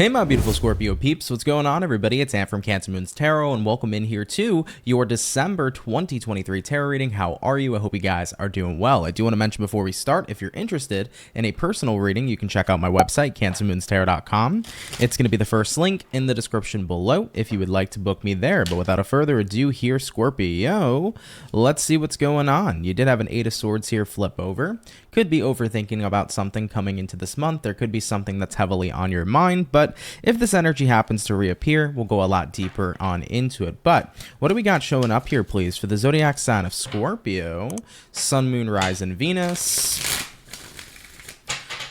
Hey my beautiful Scorpio peeps, what's going on everybody? It's Ant from CancerMoonsTarot and welcome in here to your December 2023 tarot reading. How are you? I hope you guys are doing well. I do want to mention before we start, if you're interested in a personal reading, you can check out my website, CancerMoonsTarot.com. It's going to be the first link in the description below if you would like to book me there. But without a further ado here, Scorpio, let's see what's going on. You did have an Eight of Swords here flip over. Could be overthinking about something coming into this month. There could be something that's heavily on your mind, but if this energy happens to reappear, we'll go a lot deeper on into it. But what do we got showing up here, please, for the zodiac sign of Scorpio, Sun, Moon, Rise, and Venus?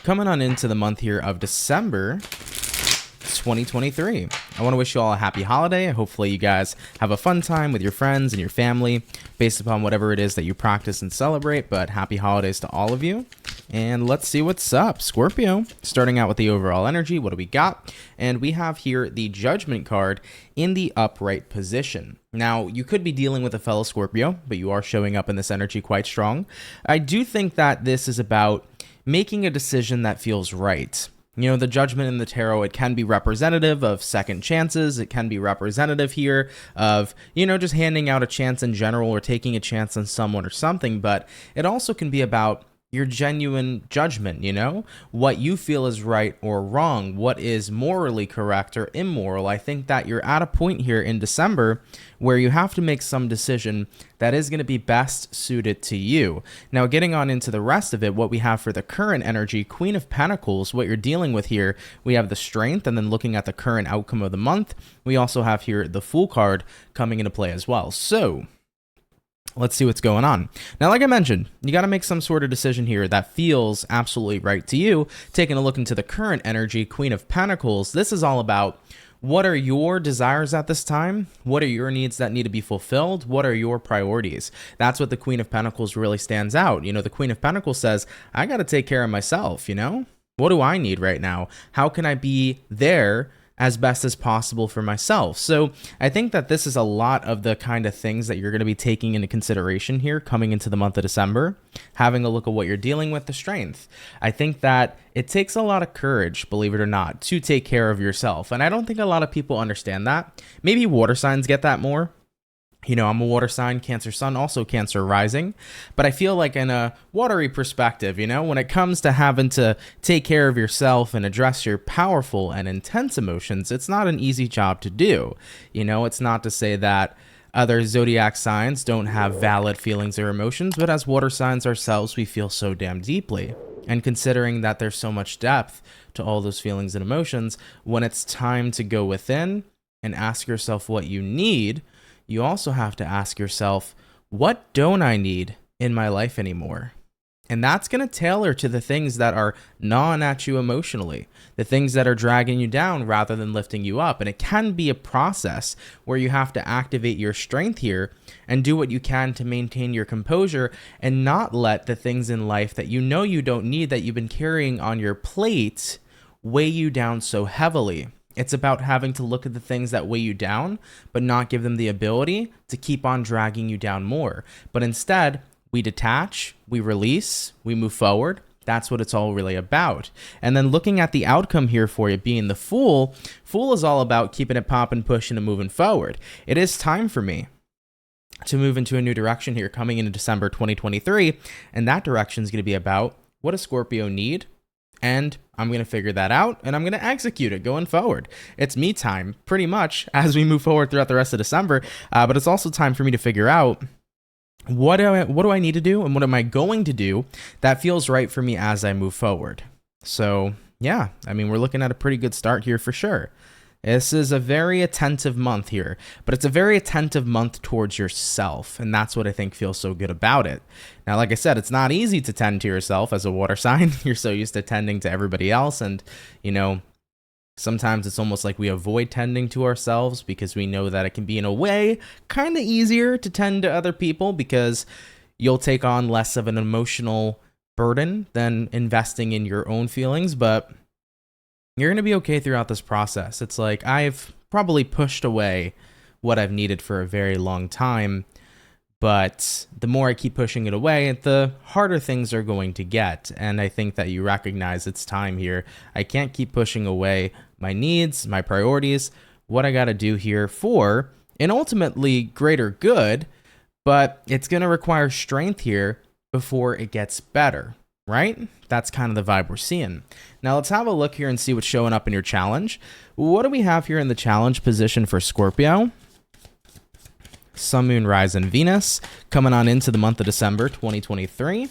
Coming on into the month here of December 2023. I want to wish you all a happy holiday. Hopefully you guys have a fun time with your friends and your family based upon whatever it is that you practice and celebrate, but happy holidays to all of you. And let's see what's up. Scorpio, starting out with the overall energy, what do we got? And we have here the Judgment card in the upright position. Now, you could be dealing with a fellow Scorpio, but you are showing up in this energy quite strong. I do think that this is about making a decision that feels right. You know, the Judgment in the tarot, it can be representative of second chances. It can be representative here of, you know, just handing out a chance in general or taking a chance on someone or something. But it also can be about your genuine judgment, you know, what you feel is right or wrong, what is morally correct or immoral. I think that you're at a point here in December where you have to make some decision that is going to be best suited to you. Now, getting on into the rest of it, what we have for the current energy, Queen of Pentacles, what you're dealing with here, we have the Strength, and then looking at the current outcome of the month, we also have here the Fool card coming into play as well. So let's see what's going on. Now, like I mentioned, you got to make some sort of decision here that feels absolutely right to you. Taking a look into the current energy, Queen of Pentacles, this is all about what are your desires at this time? What are your needs that need to be fulfilled? What are your priorities? That's what the Queen of Pentacles really stands out. You know, the Queen of Pentacles says, I got to take care of myself, you know? What do I need right now? How can I be there as best as possible for myself? So I think that this is a lot of the kind of things that you're going to be taking into consideration here coming into the month of December, having a look at what you're dealing with, the Strength. I think that it takes a lot of courage, believe it or not, to take care of yourself. And I don't think a lot of people understand that. Maybe water signs get that more. You know, I'm a water sign, Cancer Sun, also Cancer Rising. But I feel like in a watery perspective, you know, when it comes to having to take care of yourself and address your powerful and intense emotions, it's not an easy job to do. You know, it's not to say that other zodiac signs don't have valid feelings or emotions, but as water signs ourselves, we feel so damn deeply. And considering that there's so much depth to all those feelings and emotions, when it's time to go within and ask yourself what you need, you also have to ask yourself, what don't I need in my life anymore? And that's going to tailor to the things that are gnawing at you emotionally, the things that are dragging you down rather than lifting you up. And it can be a process where you have to activate your strength here and do what you can to maintain your composure and not let the things in life that you know you don't need, that you've been carrying on your plate, weigh you down so heavily. It's about having to look at the things that weigh you down, but not give them the ability to keep on dragging you down more. But instead, we detach, we release, we move forward. That's what it's all really about. And then looking at the outcome here for you being the Fool, Fool is all about keeping it popping, pushing, and moving forward. It is time for me to move into a new direction here coming into December 2023. And that direction is going to be about what does Scorpio need? And I'm going to figure that out, and I'm going to execute it going forward. It's me time, pretty much, as we move forward throughout the rest of December. But it's also time for me to figure out what do I need to do, and what am I going to do that feels right for me as I move forward. So, yeah, I mean, we're looking at a pretty good start here for sure. This is a very attentive month here, but it's a very attentive month towards yourself, and that's what I think feels so good about it. Now, like I said, it's not easy to tend to yourself as a water sign. You're so used to tending to everybody else, and, you know, sometimes it's almost like we avoid tending to ourselves because we know that it can be, in a way, kind of easier to tend to other people because you'll take on less of an emotional burden than investing in your own feelings, but you're going to be okay throughout this process. It's like I've probably pushed away what I've needed for a very long time, but the more I keep pushing it away, the harder things are going to get. And I think that you recognize it's time here. I can't keep pushing away my needs, my priorities, what I got to do here for an ultimately greater good, but it's going to require strength here before it gets better, right? That's kind of the vibe we're seeing. Now let's have a look here and see what's showing up in your challenge. What do we have here in the challenge position for Scorpio? Sun, Moon, Rise, and Venus coming on into the month of December 2023.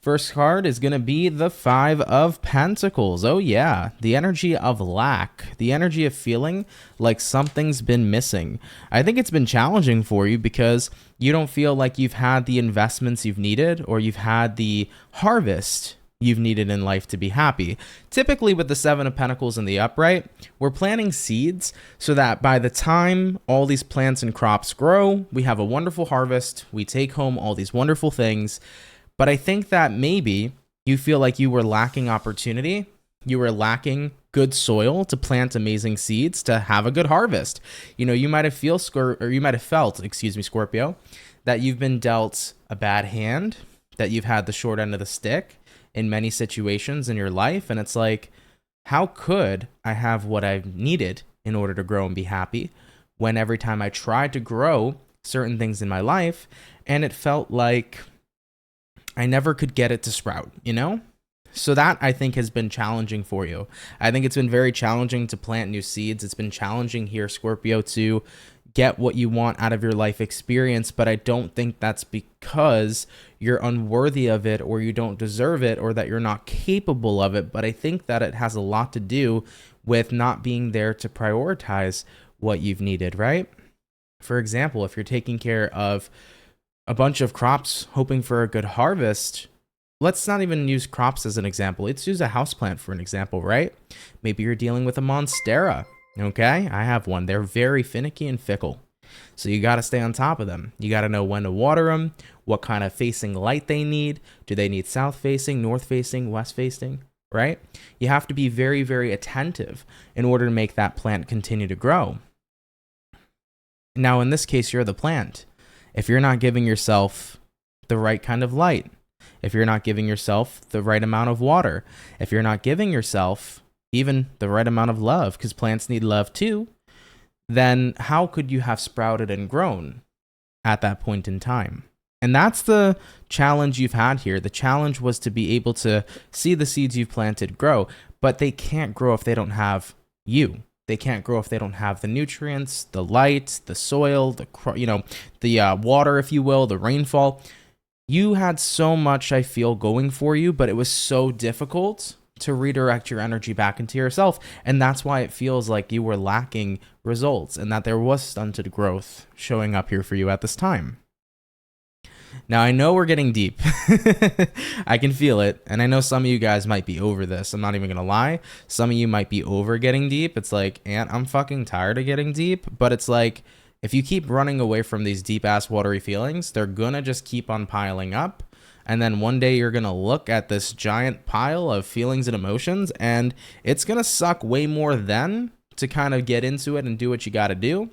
First card is going to be the Five of Pentacles. Oh yeah, the energy of lack, the energy of feeling like something's been missing. I think it's been challenging for you because you don't feel like you've had the investments you've needed or you've had the harvest you've needed in life to be happy. Typically with the Seven of Pentacles in the upright, we're planting seeds so that by the time all these plants and crops grow, we have a wonderful harvest, we take home all these wonderful things. But I think that maybe you feel like you were lacking opportunity, you were lacking good soil to plant amazing seeds to have a good harvest. You know, you might have felt, Scorpio, that you've been dealt a bad hand, that you've had the short end of the stick in many situations in your life. And it's like, how could I have what I've needed in order to grow and be happy when every time I tried to grow certain things in my life and it felt like I never could get it to sprout, you know? So that I think has been challenging for you. I think it's been very challenging to plant new seeds. It's been challenging here, Scorpio, to get what you want out of your life experience, but I don't think that's because you're unworthy of it or you don't deserve it or that you're not capable of it, but I think that it has a lot to do with not being there to prioritize what you've needed, right? For example, if you're taking care of a bunch of crops hoping for a good harvest, let's not even use crops as an example. Let's use a houseplant for an example, right? Maybe you're dealing with a monstera. Okay, I have one. They're very finicky and fickle. So you got to stay on top of them. You got to know when to water them, what kind of facing light they need. Do they need south facing, north facing, west facing, right? You have to be very, very attentive in order to make that plant continue to grow. Now, in this case, you're the plant. If you're not giving yourself the right kind of light, if you're not giving yourself the right amount of water, if you're not giving yourself even the right amount of love, because plants need love too, then how could you have sprouted and grown at that point in time? And that's the challenge you've had here. The challenge was to be able to see the seeds you've planted grow, but they can't grow if they don't have you. They can't grow if they don't have the nutrients, the light, the soil, the water, if you will, the rainfall. You had so much, I feel, going for you, but it was so difficult to redirect your energy back into yourself. And that's why it feels like you were lacking results and that there was stunted growth showing up here for you at this time. Now, I know we're getting deep. I can feel it. And I know some of you guys might be over this. I'm not even going to lie. Some of you might be over getting deep. It's like, Aunt, I'm fucking tired of getting deep. But it's like, if you keep running away from these deep ass watery feelings, they're going to just keep on piling up. And then one day you're going to look at this giant pile of feelings and emotions, and it's going to suck way more then to kind of get into it and do what you got to do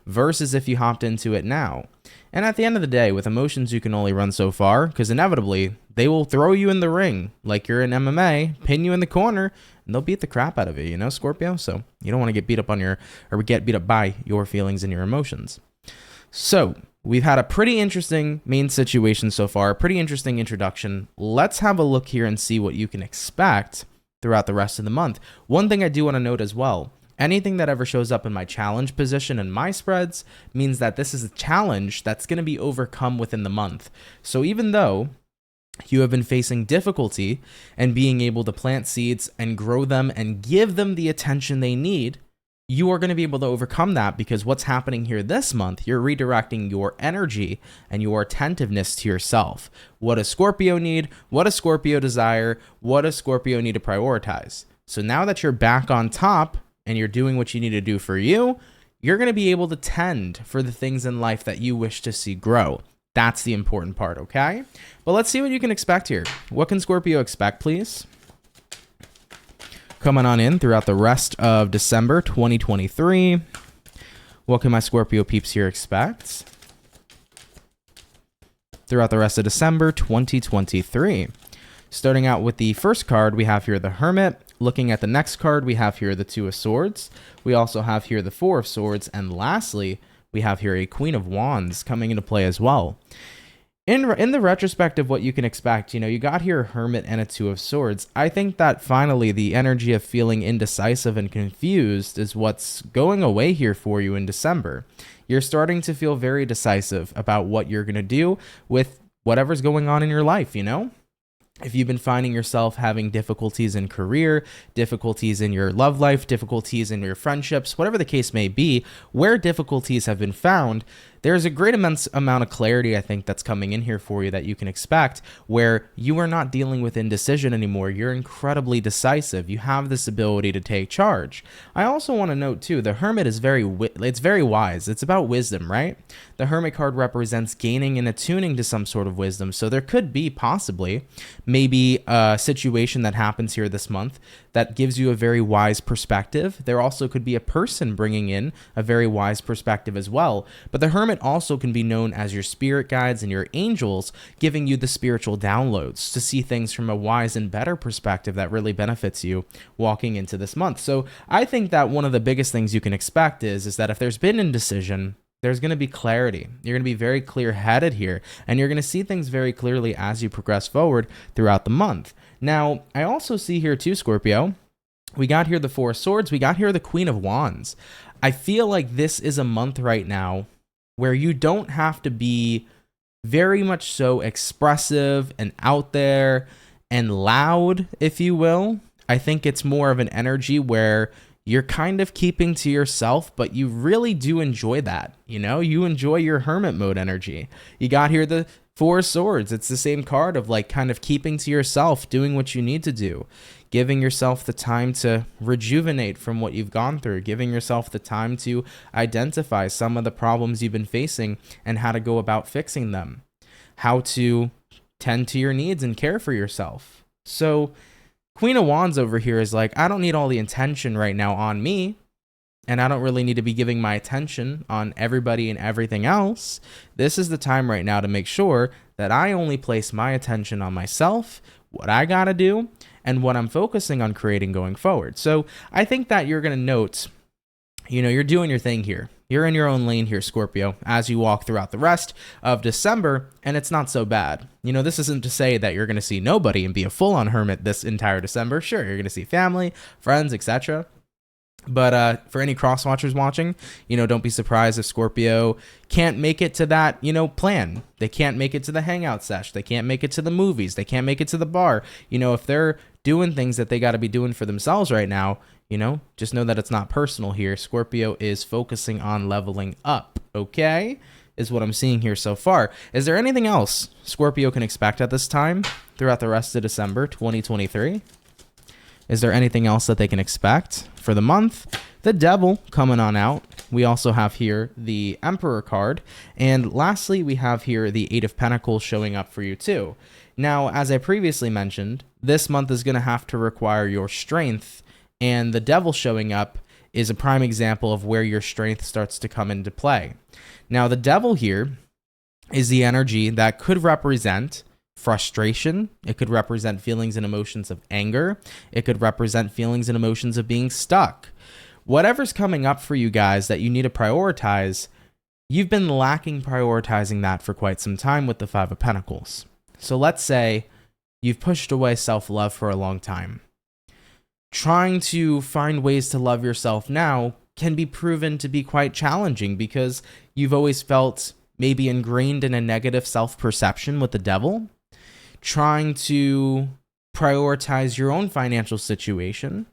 versus if you hopped into it now. And at the end of the day, with emotions, you can only run so far because inevitably they will throw you in the ring like you're in MMA, pin you in the corner, and they'll beat the crap out of you, you know, Scorpio? So you don't want to get beat up get beat up by your feelings and your emotions. So we've had a pretty interesting main situation so far, a pretty interesting introduction. Let's have a look here and see what you can expect throughout the rest of the month. One thing I do want to note as well, anything that ever shows up in my challenge position in my spreads means that this is a challenge that's going to be overcome within the month. So even though you have been facing difficulty and being able to plant seeds and grow them and give them the attention they need, you are going to be able to overcome that because what's happening here this month, you're redirecting your energy and your attentiveness to yourself. What does Scorpio need? What does Scorpio desire? What does Scorpio need to prioritize? So now that you're back on top and you're doing what you need to do for you, you're going to be able to tend for the things in life that you wish to see grow. That's the important part, okay? But let's see what you can expect here. What can Scorpio expect, please? Coming on in throughout the rest of December 2023. What can my Scorpio peeps here expect throughout the rest of December 2023? Starting out with the first card, we have here the Hermit, Looking at the next card, we have here the Two of Swords. We also have here the Four of Swords. And lastly, we have here a Queen of Wands coming into play as well. In the retrospect of what you can expect, you got here a Hermit and a Two of Swords. I think that finally the energy of feeling indecisive and confused is what's going away here for you in December. You're starting to feel very decisive about what you're going to do with whatever's going on in your life, If you've been finding yourself having difficulties in career, difficulties in your love life, difficulties in your friendships, whatever the case may be, where difficulties have been found, there's a great immense amount of clarity, I think, that's coming in here for you that you can expect, where you are not dealing with indecision anymore. You're incredibly decisive. You have this ability to take charge. I also want to note, too, the Hermit is very wise. It's about wisdom, right? The Hermit card represents gaining and attuning to some sort of wisdom. So there could be possibly maybe a situation that happens here this month that gives you a very wise perspective. There also could be a person bringing in a very wise perspective as well. But the Hermit also can be known as your spirit guides and your angels, giving you the spiritual downloads to see things from a wise and better perspective that really benefits you walking into this month. So I think that one of the biggest things you can expect is that if there's been indecision, there's going to be clarity. You're going to be very clear-headed here, and you're going to see things very clearly as you progress forward throughout the month. Now, I also see here too, Scorpio, we got here the Four of Swords, we got here the Queen of Wands. I feel like this is a month right now where you don't have to be very much so expressive and out there and loud, if you will. I think it's more of an energy where you're kind of keeping to yourself, but you really do enjoy that. You enjoy your hermit mode energy. You got here the Four of Swords. It's the same card of like kind of keeping to yourself, doing what you need to do, giving yourself the time to rejuvenate from what you've gone through, giving yourself the time to identify some of the problems you've been facing and how to go about fixing them, how to tend to your needs and care for yourself. So Queen of Wands over here is like, I don't need all the attention right now on me, and I don't really need to be giving my attention on everybody and everything else. This is the time right now to make sure that I only place my attention on myself, what I gotta do, and what I'm focusing on creating going forward. So I think that you're gonna note, you're doing your thing here. You're in your own lane here, Scorpio, as you walk throughout the rest of December, and it's not so bad. This isn't to say that you're going to see nobody and be a full-on hermit this entire December. Sure, you're going to see family, friends, etc. But for any cross-watchers watching, don't be surprised if Scorpio can't make it to that, plan. They can't make it to the hangout sesh. They can't make it to the movies. They can't make it to the bar. If they're doing things that they got to be doing for themselves right now, just know that it's not personal here. Scorpio is focusing on leveling up, okay? Is what I'm seeing here so far. Is there anything else Scorpio can expect at this time throughout the rest of December 2023? Is there anything else that they can expect for the month? The Devil coming on out. We also have here the Emperor card. And lastly, we have here the Eight of Pentacles showing up for you too. Now, as I previously mentioned, this month is going to have to require your strength, and the Devil showing up is a prime example of where your strength starts to come into play. Now, the Devil here is the energy that could represent frustration. It could represent feelings and emotions of anger. It could represent feelings and emotions of being stuck. Whatever's coming up for you guys that you need to prioritize, you've been lacking prioritizing that for quite some time with the Five of Pentacles. So let's say you've pushed away self-love for a long time. Trying to find ways to love yourself now can be proven to be quite challenging because you've always felt maybe ingrained in a negative self-perception with the Devil. Trying to prioritize your own financial situation,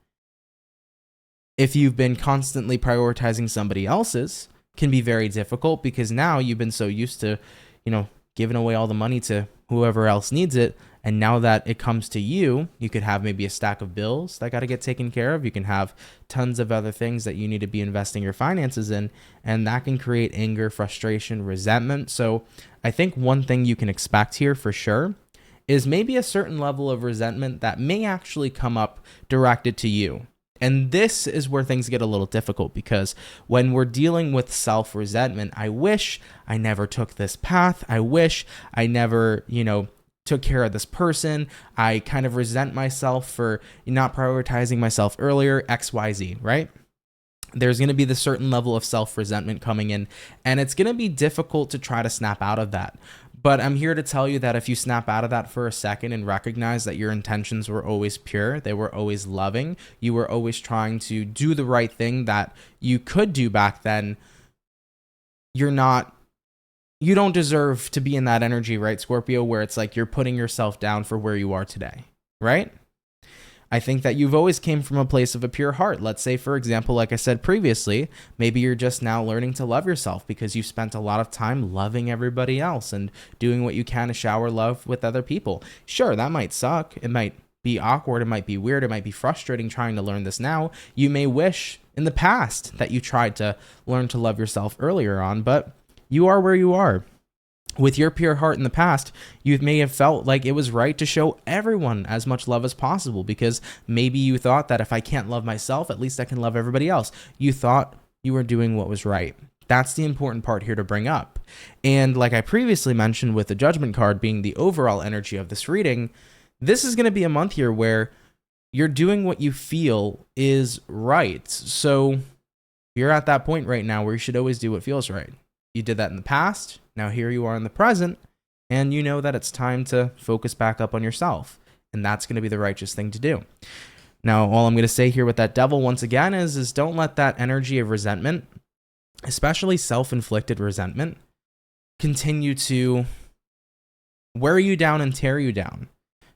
if you've been constantly prioritizing somebody else's, can be very difficult because now you've been so used to, giving away all the money to whoever else needs it. And now that it comes to you, you could have maybe a stack of bills that got to get taken care of. You can have tons of other things that you need to be investing your finances in, and that can create anger, frustration, resentment. So I think one thing you can expect here for sure is maybe a certain level of resentment that may actually come up directed to you. And this is where things get a little difficult because when we're dealing with self-resentment, I wish I never took this path. I wish I never, took care of this person. I kind of resent myself for not prioritizing myself earlier, XYZ, right? There's going to be the certain level of self-resentment coming in, and it's going to be difficult to try to snap out of that. But I'm here to tell you that if you snap out of that for a second and recognize that your intentions were always pure, they were always loving, you were always trying to do the right thing that you could do back then, you don't deserve to be in that energy, right, Scorpio, where it's like you're putting yourself down for where you are today, right? I think that you've always came from a place of a pure heart. Let's say, for example, like I said previously, maybe you're just now learning to love yourself because you've spent a lot of time loving everybody else and doing what you can to shower love with other people. Sure, that might suck. It might be awkward. It might be weird. It might be frustrating trying to learn this now. You may wish in the past that you tried to learn to love yourself earlier on, but you are where you are. With your pure heart in the past, you may have felt like it was right to show everyone as much love as possible because maybe you thought that if I can't love myself, at least I can love everybody else. You thought you were doing what was right. That's the important part here to bring up. And like I previously mentioned with the Judgment card being the overall energy of this reading, this is going to be a month here where you're doing what you feel is right. So you're at that point right now where you should always do what feels right. You did that in the past. Now here you are in the present, and you know that it's time to focus back up on yourself, and that's going to be the righteous thing to do. Now, all I'm going to say here with that devil once again is don't let that energy of resentment, especially self-inflicted resentment, continue to wear you down and tear you down.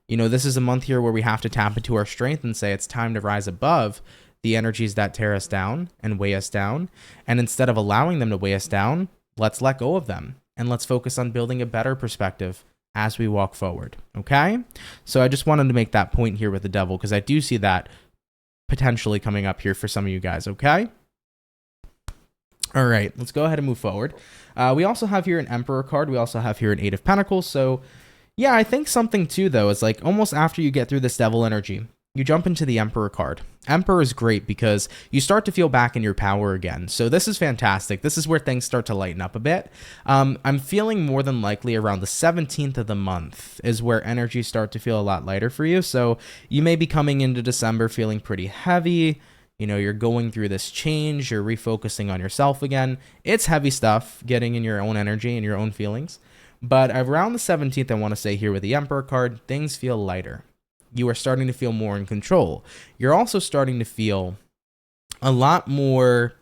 You know, this is a month here where we have to tap into our strength and say it's time to rise above the energies that tear us down and weigh us down, and instead of allowing them to weigh us down, let's let go of them. And let's focus on building a better perspective as we walk forward, okay? So I just wanted to make that point here with the devil because I do see that potentially coming up here for some of you guys, okay? All right, let's go ahead and move forward. We also have here an Emperor card. We also have here an Eight of Pentacles. So yeah, I think something too, though, is like almost after you get through this devil energy, you jump into the Emperor card. Emperor is great because you start to feel back in your power again. So this is fantastic. This is where things start to lighten up a bit. I'm feeling more than likely around the 17th of the month is where energies start to feel a lot lighter for you. So you may be coming into December feeling pretty heavy. You know, you're going through this change. You're refocusing on yourself again. It's heavy stuff, getting in your own energy and your own feelings. But around the 17th, I want to say here with the Emperor card, things feel lighter. You are starting to feel more in control. You're also starting to feel a lot more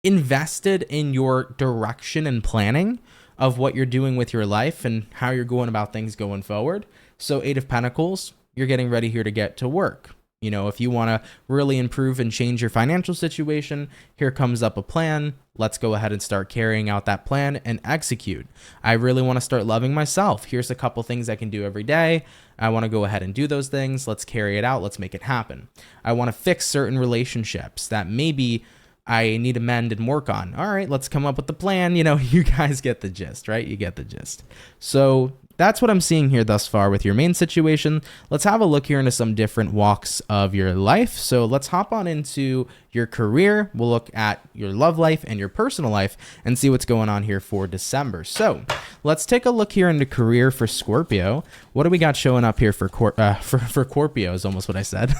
invested in your direction and planning of what you're doing with your life and how you're going about things going forward. So Eight of Pentacles, you're getting ready here to get to work. You know, if you want to really improve and change your financial situation, here comes up a plan. Let's go ahead and start carrying out that plan and execute. I really want to start loving myself. Here's a couple things I can do every day. I want to go ahead and do those things. Let's carry it out. Let's make it happen. I want to fix certain relationships that maybe I need to mend and work on. All right, let's come up with the plan. You know, you guys get the gist, right? You get the gist. So that's what I'm seeing here thus far with your main situation. Let's have a look here into some different walks of your life. So let's hop on into your career. We'll look at your love life and your personal life and see what's going on here for December. So let's take a look here into career for Scorpio. What do we got showing up here for Scorpio is almost what I said.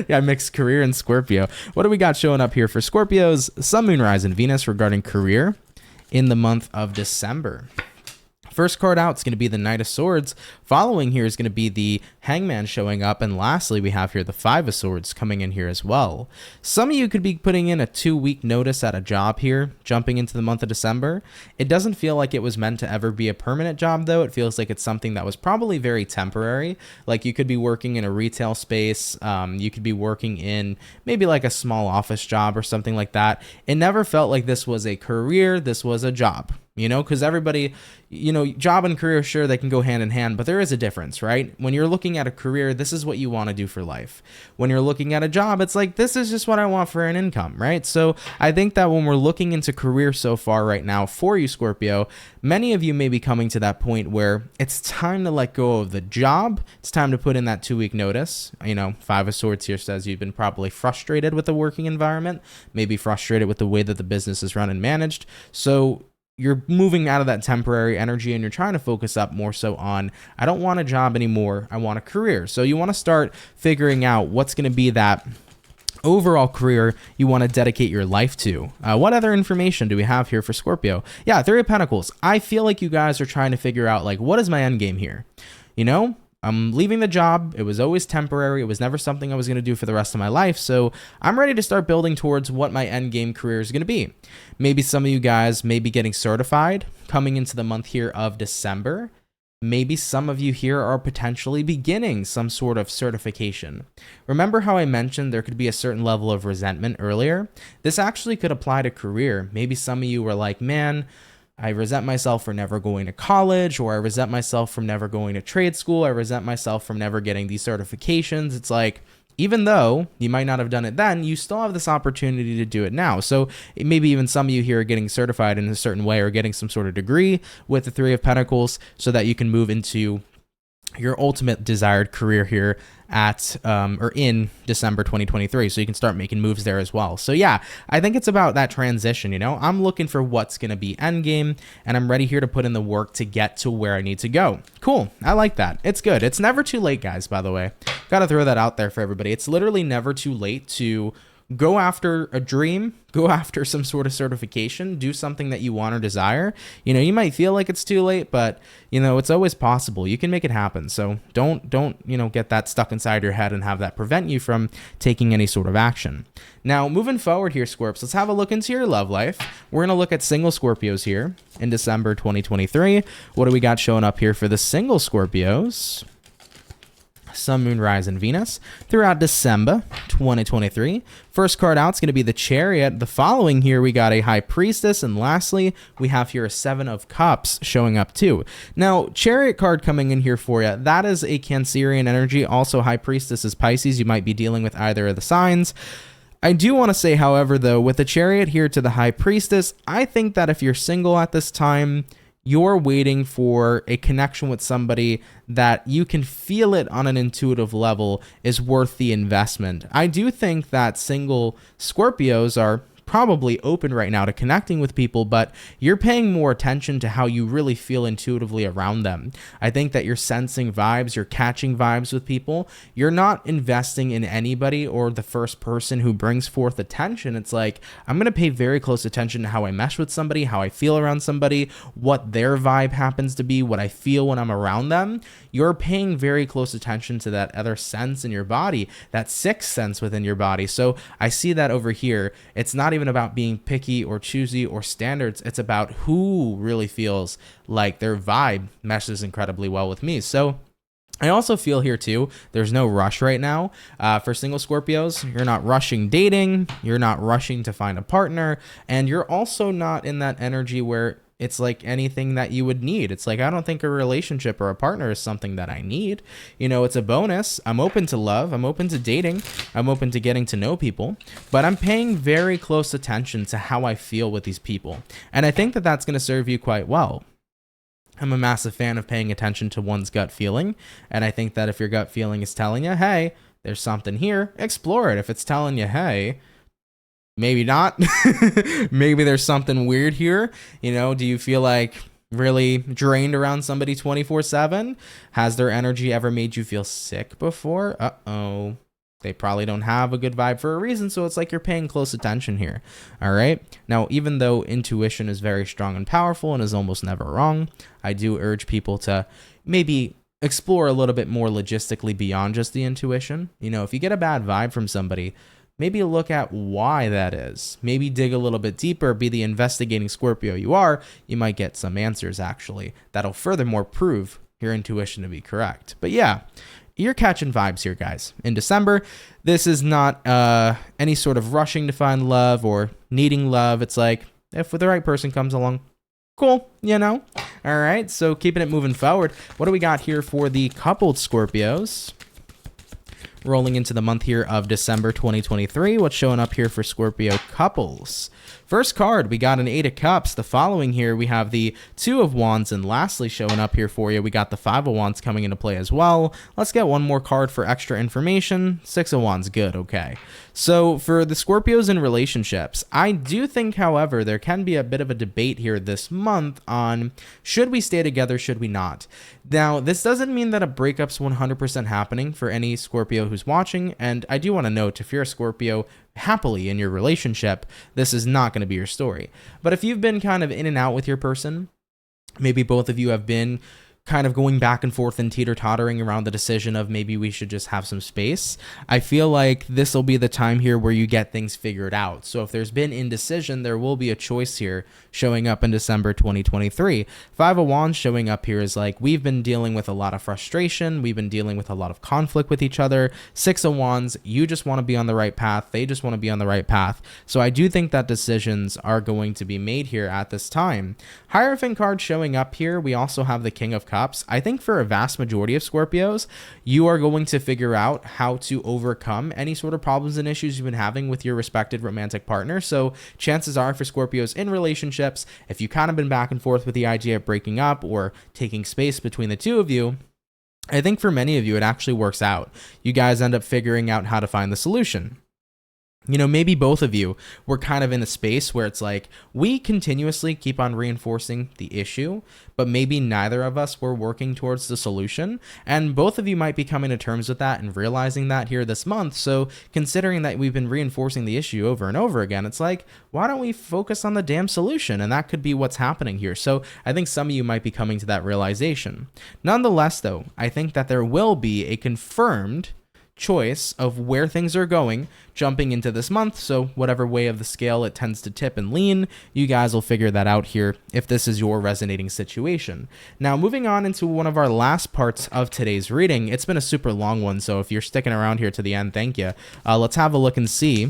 Yeah, I mixed career and Scorpio. What do we got showing up here for Scorpios, Sun, Moon, Rise, and Venus regarding career in the month of December? First card out is going to be the Knight of Swords. Following here is going to be the Hangman showing up. And lastly, we have here the Five of Swords coming in here as well. Some of you could be putting in a 2-week notice at a job here, jumping into the month of December. It doesn't feel like it was meant to ever be a permanent job, though. It feels like it's something that was probably very temporary. Like you could be working in a retail space. You could be working in maybe like a small office job or something like that. It never felt like this was a career. This was a job. You know, because everybody, you know, job and career, sure, they can go hand in hand, but there is a difference, right? When you're looking at a career, this is what you want to do for life. When you're looking at a job, it's like, this is just what I want for an income, right? So I think that when we're looking into career so far right now for you, Scorpio, many of you may be coming to that point where it's time to let go of the job. It's time to put in that 2-week notice. You know, Five of Swords here says you've been probably frustrated with the working environment, maybe frustrated with the way that the business is run and managed. So you're moving out of that temporary energy and you're trying to focus up more so on, I don't want a job anymore, I want a career. So you want to start figuring out what's going to be that overall career you want to dedicate your life to. What other information do we have here for Scorpio? Yeah, Three of Pentacles. I feel like you guys are trying to figure out, like, what is my end game here? You know, I'm leaving the job. It was always temporary. It was never something I was going to do for the rest of my life. So I'm ready to start building towards what my end game career is going to be. Maybe some of you guys may be getting certified coming into the month here of December. Maybe some of you here are potentially beginning some sort of certification. Remember how I mentioned there could be a certain level of resentment earlier? This actually could apply to career. Maybe some of you were like, man, I resent myself for never going to college, or I resent myself from never going to trade school. I resent myself from never getting these certifications. It's like, even though you might not have done it then, you still have this opportunity to do it now. So maybe even some of you here are getting certified in a certain way or getting some sort of degree with the Three of Pentacles so that you can move into your ultimate desired career here at or in December 2023, so you can start making moves there as well. So yeah, I think it's about that transition. You know, I'm looking for what's going to be end game, and I'm ready here to put in the work to get to where I need to go. Cool, I like that. It's good. It's never too late, guys, by the way. Gotta throw that out there for everybody. It's literally never too late to go after a dream, go after some sort of certification, do something that you want or desire. You know, you might feel like it's too late, but you know, it's always possible. You can make it happen. So don't, you know, get that stuck inside your head and have that prevent you from taking any sort of action. Now, moving forward here, Scorps, let's have a look into your love life. We're going to look at single Scorpios here in December 2023. What do we got showing up here for the single Scorpios? Sun, Moon, Rise, and Venus throughout December 2023. First card out is going to be the Chariot. The following here, we got a High Priestess. And lastly, we have here a Seven of Cups showing up too. Now, Chariot card coming in here for you, that is a Cancerian energy. Also, High Priestess is Pisces. You might be dealing with either of the signs. I do want to say, however, though, with the Chariot here to the High Priestess, I think that if you're single at this time, you're waiting for a connection with somebody that you can feel it on an intuitive level is worth the investment. I do think that single Scorpios are probably open right now to connecting with people, but you're paying more attention to how you really feel intuitively around them. I think that you're sensing vibes, you're catching vibes with people. You're not investing in anybody or the first person who brings forth attention. It's like, I'm going to pay very close attention to how I mesh with somebody, how I feel around somebody, what their vibe happens to be, what I feel when I'm around them. You're paying very close attention to that other sense in your body, that sixth sense within your body. So I see that over here. It's not even about being picky or choosy or standards. It's about who really feels like their vibe meshes incredibly well with me. So I also feel here too, there's no rush right now. For single Scorpios, you're not rushing dating, you're not rushing to find a partner, and you're also not in that energy where it's like anything that you would need. It's like, I don't think a relationship or a partner is something that I need. You know, it's a bonus. I'm open to love. I'm open to dating. I'm open to getting to know people, but I'm paying very close attention to how I feel with these people. And I think that that's going to serve you quite well. I'm a massive fan of paying attention to one's gut feeling. And I think that if your gut feeling is telling you, hey, there's something here, explore it. If it's telling you, hey, maybe not. Maybe there's something weird here. You know, do you feel like really drained around somebody 24/7? Has their energy ever made you feel sick before? Uh-oh. They probably don't have a good vibe for a reason, so it's like you're paying close attention here. All right? Now, even though intuition is very strong and powerful and is almost never wrong, I do urge people to maybe explore a little bit more logistically beyond just the intuition. You know, if you get a bad vibe from somebody, maybe look at why that is. Maybe dig a little bit deeper, be the investigating Scorpio you are. You might get some answers, actually, that'll furthermore prove your intuition to be correct. But yeah, you're catching vibes here, guys. In December, this is not any sort of rushing to find love or needing love. It's like, if the right person comes along, cool, you know? All right, so keeping it moving forward. What do we got here for the coupled Scorpios? Rolling into the month here of December 2023. What's showing up here for Scorpio couples? First card, we got an Eight of Cups. The following here, we have the Two of Wands. And lastly, showing up here for you, we got the Five of Wands coming into play as well. Let's get one more card for extra information. Six of Wands, good, okay. So for the Scorpios in relationships, I do think, however, there can be a bit of a debate here this month on should we stay together, should we not? Now, this doesn't mean that a breakup's 100% happening for any Scorpio who's watching, and I do want to note, if you're a Scorpio happily in your relationship, this is not going to be your story. But if you've been kind of in and out with your person, maybe both of you have been kind of going back and forth and teeter-tottering around the decision of maybe we should just have some space, I feel like this will be the time here where you get things figured out. So if there's been indecision, there will be a choice here showing up in December 2023. Five of Wands showing up here is like, we've been dealing with a lot of frustration, we've been dealing with a lot of conflict with each other. Six of Wands, you just want to be on the right path, they just want to be on the right path. So I do think that decisions are going to be made here at this time. Hierophant card showing up here, we also have the King of Cups. I think for a vast majority of Scorpios, you are going to figure out how to overcome any sort of problems and issues you've been having with your respected romantic partner. So chances are for Scorpios in relationships, if you kind of been back and forth with the idea of breaking up or taking space between the two of you, I think for many of you, it actually works out. You guys end up figuring out how to find the solution. You know, maybe both of you were kind of in a space where it's like, we continuously keep on reinforcing the issue, but maybe neither of us were working towards the solution. And both of you might be coming to terms with that and realizing that here this month. So considering that we've been reinforcing the issue over and over again, it's like, why don't we focus on the damn solution? And that could be what's happening here. So I think some of you might be coming to that realization. Nonetheless, though, I think that there will be a confirmed choice of where things are going jumping into this month. So whatever way of the scale it tends to tip and lean, you guys will figure that out here if this is your resonating situation. Now, moving on into one of our last parts of today's reading. It's been a super long one, so if you're sticking around here to the end, thank you. Let's have a look and see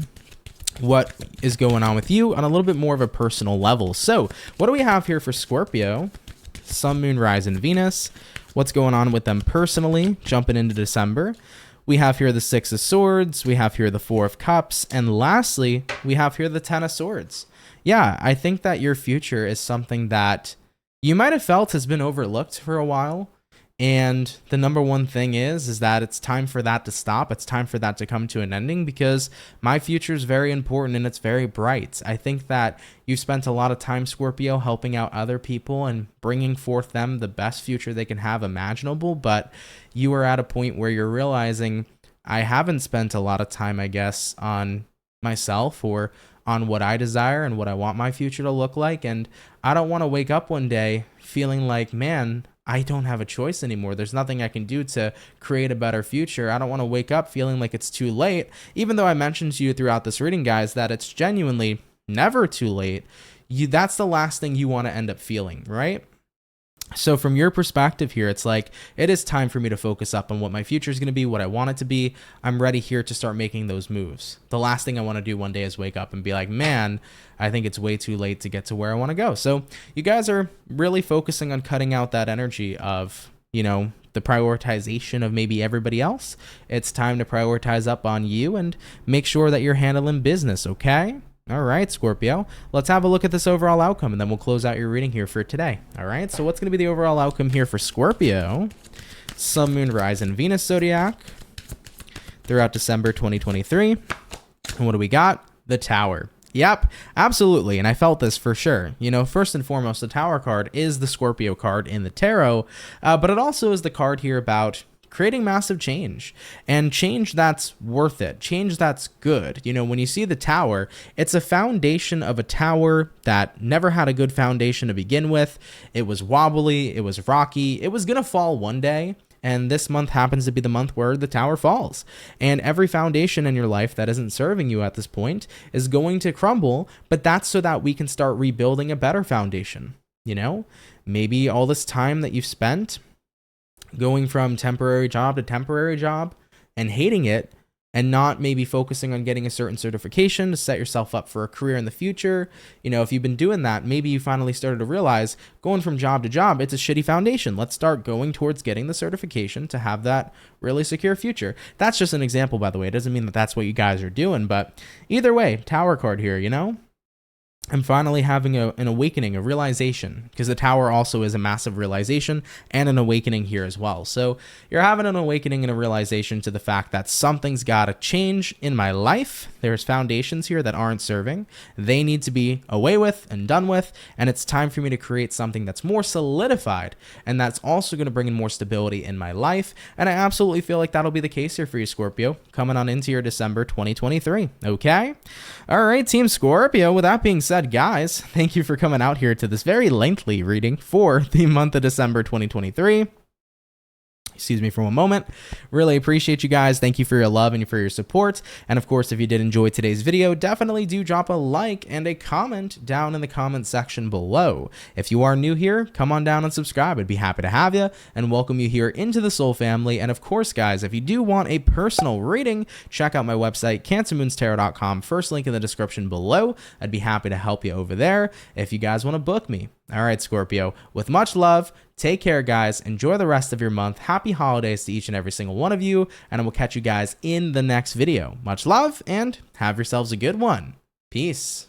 what is going on with you on a little bit more of a personal level. So what do we have here for Scorpio? Sun, Moon, Rise, and Venus. What's going on with them personally jumping into December? We have here the Six of Swords, we have here the Four of Cups, and lastly, we have here the Ten of Swords. Yeah, I think that your future is something that you might have felt has been overlooked for a while. And the number one thing is that it's time for that to stop. It's time for that to come to an ending, because my future is very important and it's very bright. I think that you've spent a lot of time, Scorpio, helping out other people and bringing forth them the best future they can have imaginable. But you are at a point where you're realizing, I haven't spent a lot of time, I guess, on myself or on what I desire and what I want my future to look like. And I don't want to wake up one day feeling like, man, I don't have a choice anymore. There's nothing I can do to create a better future. I don't want to wake up feeling like it's too late, even though I mentioned to you throughout this reading, guys, that it's genuinely never too late. That's the last thing you want to end up feeling, right? So from your perspective here, it's like, it is time for me to focus up on what my future is going to be, what I want it to be. I'm ready here to start making those moves. The last thing I want to do one day is wake up and be like, man, I think it's way too late to get to where I want to go. So you guys are really focusing on cutting out that energy of, you know, the prioritization of maybe everybody else. It's time to prioritize up on you and make sure that you're handling business, okay? All right, Scorpio, let's have a look at this overall outcome, and then we'll close out your reading here for today. All right, so what's going to be the overall outcome here for Scorpio? Sun, Moon, Rise, and Venus zodiac throughout December 2023. And what do we got? The Tower. Yep, absolutely, and I felt this for sure. You know, first and foremost, the Tower card is the Scorpio card in the tarot, but it also is the card here about creating massive change, and change that's worth it, change that's good. You know, when you see the Tower, it's a foundation of a tower that never had a good foundation to begin with. It was wobbly, it was rocky, it was gonna fall one day. And this month happens to be the month where the Tower falls. And every foundation in your life that isn't serving you at this point is going to crumble, but that's so that we can start rebuilding a better foundation. You know, maybe all this time that you've spent going from temporary job to temporary job and hating it, and not maybe focusing on getting a certain certification to set yourself up for a career in the future. You know, if you've been doing that, maybe you finally started to realize going from job to job, it's a shitty foundation. Let's start going towards getting the certification to have that really secure future. That's just an example, by the way. It doesn't mean that that's what you guys are doing, but either way, Tower card here, you know? and finally having an awakening, a realization, because the Tower also is a massive realization and an awakening here as well. So you're having an awakening and a realization to the fact that something's got to change in my life. There's foundations here that aren't serving. They need to be away with and done with, and it's time for me to create something that's more solidified, and that's also going to bring in more stability in my life. And I absolutely feel like that'll be the case here for you, Scorpio, coming on into your December 2023. Okay? All right, Team Scorpio, with that being said, guys, thank you for coming out here to this very lengthy reading for the month of December 2023. Excuse me for one moment. Really appreciate you guys. Thank you for your love and for your support. And of course, if you did enjoy today's video, definitely do drop a like and a comment down in the comment section below. If you are new here, come on down and subscribe. I'd be happy to have you and welcome you here into the Soul family. And of course, guys, if you do want a personal reading, check out my website, CancerMoonsTarot.com. First link in the description below. I'd be happy to help you over there if you guys want to book me. All right, Scorpio, with much love, take care, guys. Enjoy the rest of your month. Happy holidays to each and every single one of you, and I will catch you guys in the next video. Much love, and have yourselves a good one. Peace.